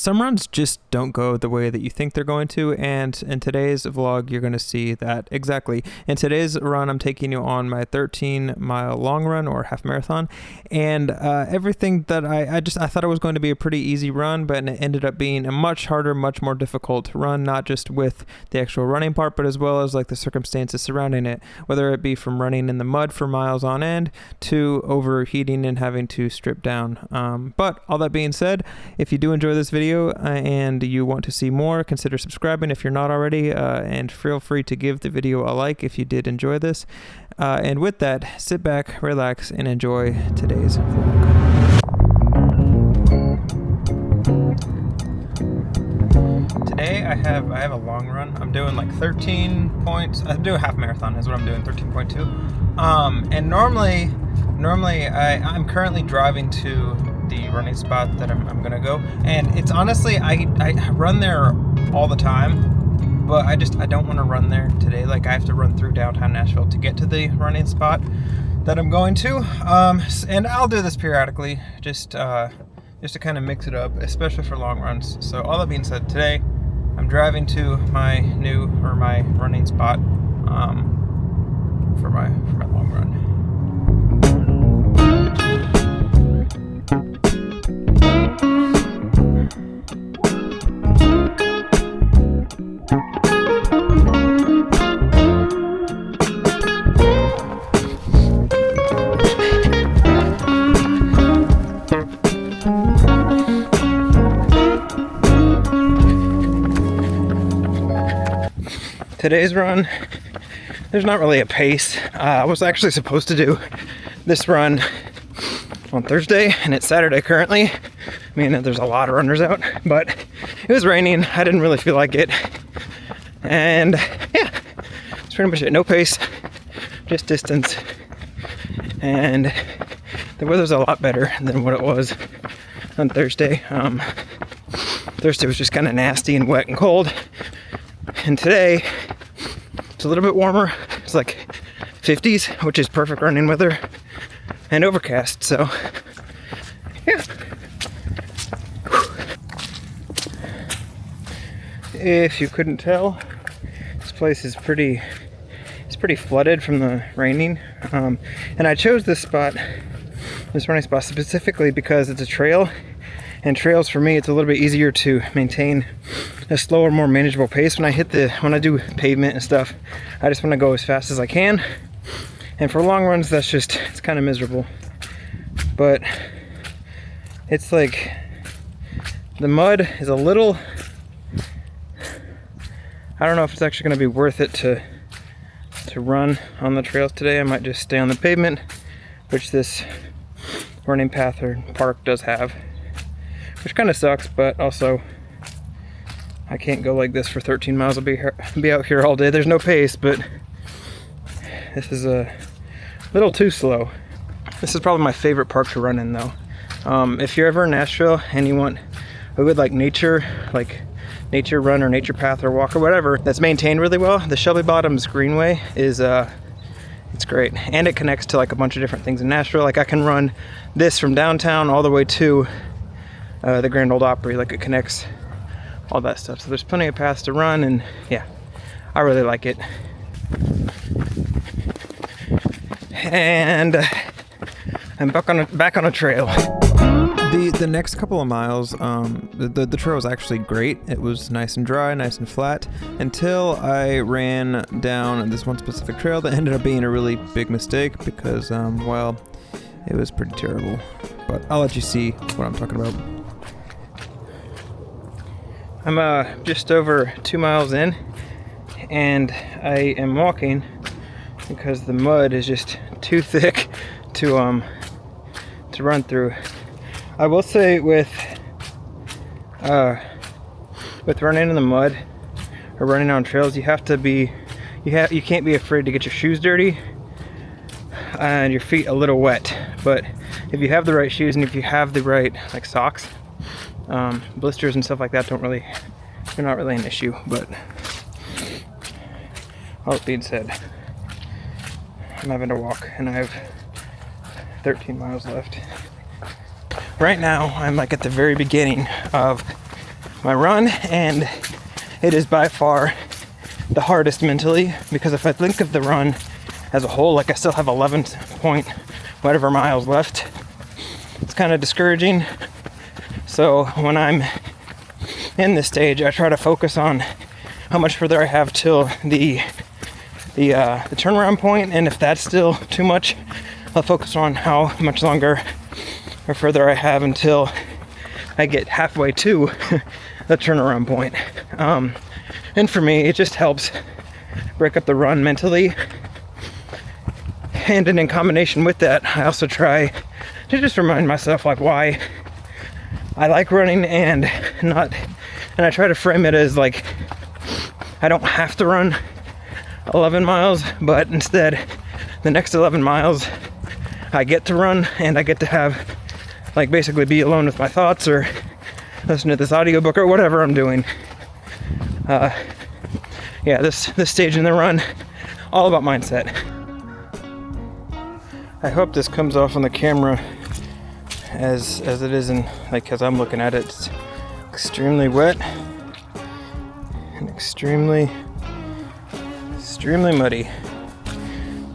some runs just don't go the way that you think they're going to, and in today's vlog you're going to see that exactly. In today's run I'm taking you on my 13-mile long run or half marathon, and everything that I thought it was going to be a pretty easy run, but it ended up being a much harder, much more difficult run, not just with the actual running part, but as well as like the circumstances surrounding it, whether it be from running in the mud for miles on end to overheating and having to strip down. But all that being said, if you do enjoy this video and you want to see more, consider subscribing if you're not already, and feel free to give the video a like if you did enjoy this. And with that, sit back, relax, and enjoy today's vlog. Today I have a long run. I'm doing like 13 points. I'm doing a half marathon is what I'm doing, 13.2. And normally I'm currently driving to the running spot that I'm gonna go, and it's honestly I run there all the time, but I don't want to run there today. Like I have to run through downtown Nashville to get to the running spot that I'm going to, and I'll do this periodically just to kind of mix it up, especially for long runs. So all that being said, today I'm driving to my running spot for my long run. Today's run, there's not really a pace. I was actually supposed to do this run on Thursday, and it's Saturday currently. I mean, there's a lot of runners out, but it was raining. I didn't really feel like it. And yeah, that's pretty much it. No pace, just distance. And the weather's a lot better than what it was on Thursday. Thursday was just kind of nasty and wet and cold. And today, it's a little bit warmer. It's like 50s, which is perfect running weather, and overcast, so yeah. If you couldn't tell, this place is pretty flooded from the raining, and I chose this running spot specifically because it's a trail, and trails for me, it's a little bit easier to maintain a slower, more manageable pace. When I do pavement and stuff, I just want to go as fast as I can, and for long runs it's kind of miserable. But it's like the mud is a little, I don't know if it's actually going to be worth it to run on the trails today. I might just stay on the pavement, which this running path or park does have, which kind of sucks, but also I can't go like this for 13 miles. I'll be out here all day. There's no pace, but this is a little too slow. This is probably my favorite park to run in, though. If you're ever in Nashville and you want a good nature run or nature path or walk or whatever that's maintained really well, the Shelby Bottoms Greenway is it's great, and it connects to like a bunch of different things in Nashville. Like I can run this from downtown all the way to the Grand Ole Opry. Like it connects all that stuff, so there's plenty of paths to run, and yeah, I really like it. And I'm back on a trail. The next couple of miles, the trail was actually great. It was nice and dry, nice and flat, until I ran down this one specific trail that ended up being a really big mistake because, well, it was pretty terrible. But I'll let you see what I'm talking about. I'm just over 2 miles in, and I am walking because the mud is just too thick to run through. I will say with running in the mud or running on trails, you can't be afraid to get your shoes dirty and your feet a little wet. But if you have the right shoes and if you have the right socks, blisters and stuff like that they're not really an issue. But all that being said, I'm having to walk, and I have 13 miles left. Right now, I'm at the very beginning of my run, and it is by far the hardest mentally, because if I think of the run as a whole, like I still have 11 point whatever miles left, it's kind of discouraging. So when I'm in this stage, I try to focus on how much further I have till the turnaround point, and if that's still too much, I'll focus on how much longer or further I have until I get halfway to the turnaround point. And for me, it just helps break up the run mentally. And then in combination with that, I also try to just remind myself like why I like running, and I try to frame it as like I don't have to run 11 miles, but instead the next 11 miles I get to run, and I get to have like basically be alone with my thoughts or listen to this audiobook or whatever I'm doing. Yeah, this stage in the run, all about mindset. I hope this comes off on the camera as it is in, like, as I'm looking at it. It's extremely wet and extremely muddy.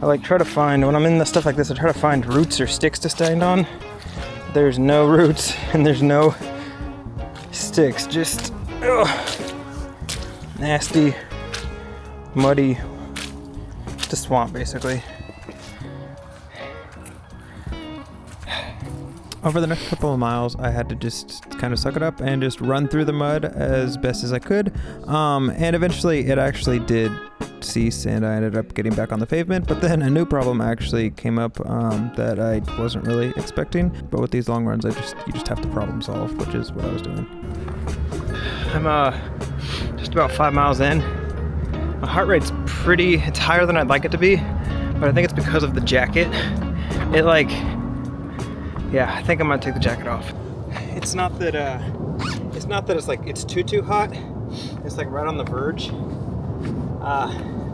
I like try to find, when I'm in the stuff like this, I try to find roots or sticks to stand on. There's no roots and there's no sticks, just nasty, muddy, just a swamp basically. Over the next couple of miles, I had to just kind of suck it up and just run through the mud as best as I could. And eventually it actually did cease, and I ended up getting back on the pavement. But then a new problem actually came up that I wasn't really expecting. But with these long runs, you just have to problem solve, which is what I was doing. I'm just about 5 miles in. My heart rate's it's higher than I'd like it to be, but I think it's because of the jacket. Yeah, I think I'm gonna take the jacket off. It's not that it's like it's too hot. It's like right on the verge.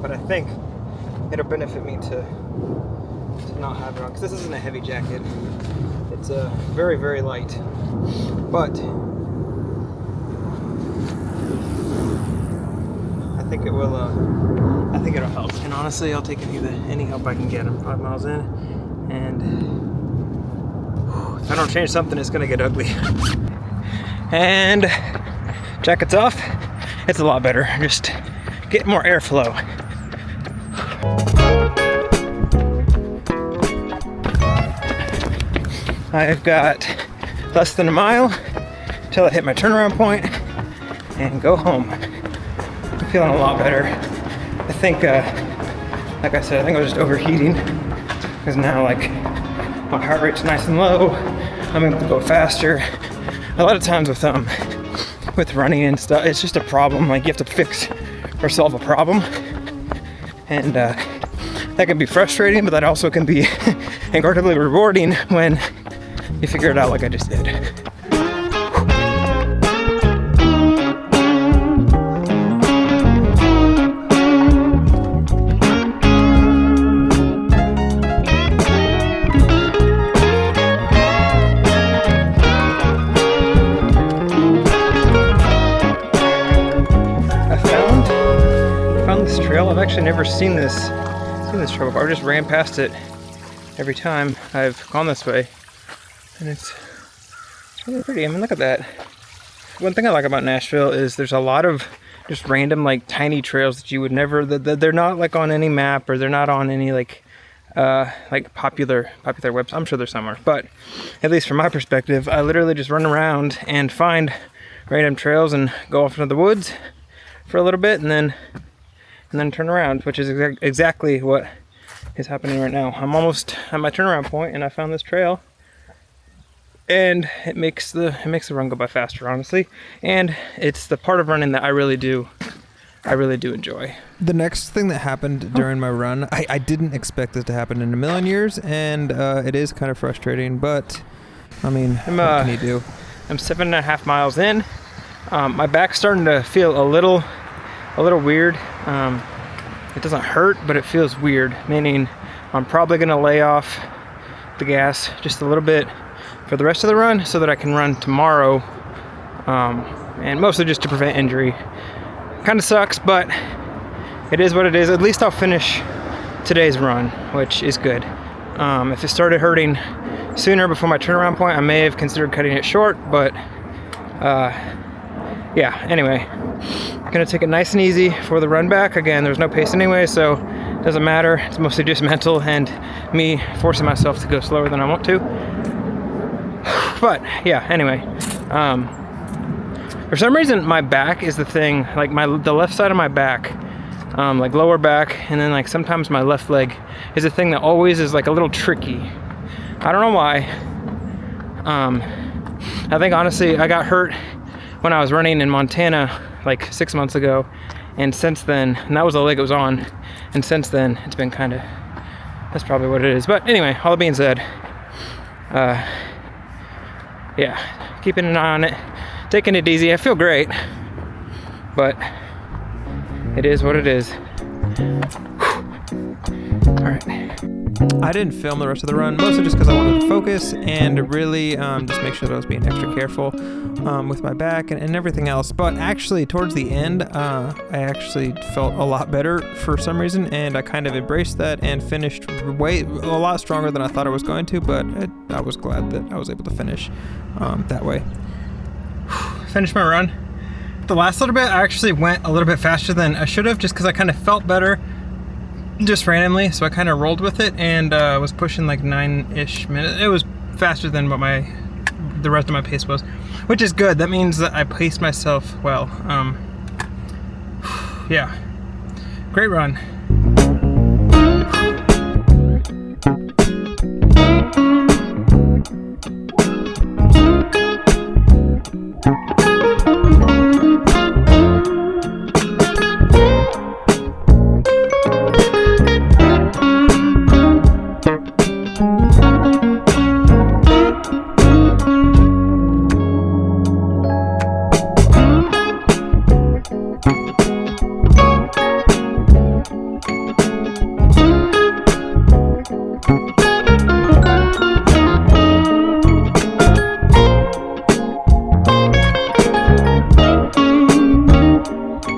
But I think it'll benefit me to not have it on, because this isn't a heavy jacket. It's very, very light. But I think it will. I think it'll help. And honestly, I'll take any help I can get. I'm 5 miles in, and if I don't change something, it's gonna get ugly. And jacket's off. It's a lot better. Just get more airflow. I've got less than a mile till I hit my turnaround point and go home. I'm feeling a lot better. I think, like I said, I think I was just overheating, because now like my heart rate's nice and low. I'm able to go faster. A lot of times with running and stuff, it's just a problem. Like you have to fix or solve a problem, and that can be frustrating, but that also can be incredibly rewarding when you figure it out like I just did. Trail. I've actually never seen this trail before. I just ran past it every time I've gone this way, and it's really pretty. I mean, look at that. One thing I like about Nashville is there's a lot of just random like tiny trails that you would never, they're not like on any map, or they're not on any like popular websites. I'm sure they're somewhere, but at least from my perspective, I literally just run around and find random trails and go off into the woods for a little bit, and then turn around, which is exactly what is happening right now. I'm almost at my turnaround point, and I found this trail, and it makes the run go by faster, honestly. And it's the part of running that I really do enjoy. The next thing that happened during my run, I didn't expect this to happen in a million years, and it is kind of frustrating, but I mean, what can you do? I'm 7.5 miles in. My back's starting to feel a little weird. It doesn't hurt, but it feels weird, meaning I'm probably gonna lay off the gas just a little bit for the rest of the run so that I can run tomorrow and mostly just to prevent injury. Kind of sucks, but it is what it is. At least I'll finish today's run, which is good. If it started hurting sooner before my turnaround point, I may have considered cutting it short, but yeah, anyway, I'm gonna take it nice and easy for the run back. Again, there's no pace anyway, so it doesn't matter. It's mostly just mental and me forcing myself to go slower than I want to. But yeah, anyway, for some reason my back is the thing, like the left side of my back, like lower back, and then like sometimes my left leg is a thing that always is like a little tricky. I don't know why. I think honestly I got hurt when I was running in Montana like 6 months ago, and since then, and that was the leg it was on, and since then it's been kind of, that's probably what it is. But anyway, all that being said, yeah, keeping an eye on it, taking it easy. I feel great, but it is what it is. All right. I didn't film the rest of the run, mostly just because I wanted to focus and really just make sure that I was being extra careful with my back and everything else. But actually, towards the end, I actually felt a lot better for some reason, and I kind of embraced that and finished a lot stronger than I thought I was going to, but I was glad that I was able to finish that way. Finished my run. The last little bit, I actually went a little bit faster than I should have, just because I kind of felt better just randomly, so I kind of rolled with it and was pushing like 9-ish minutes. It was faster than what the rest of my pace was, which is good. That means that I paced myself well. Yeah, great run.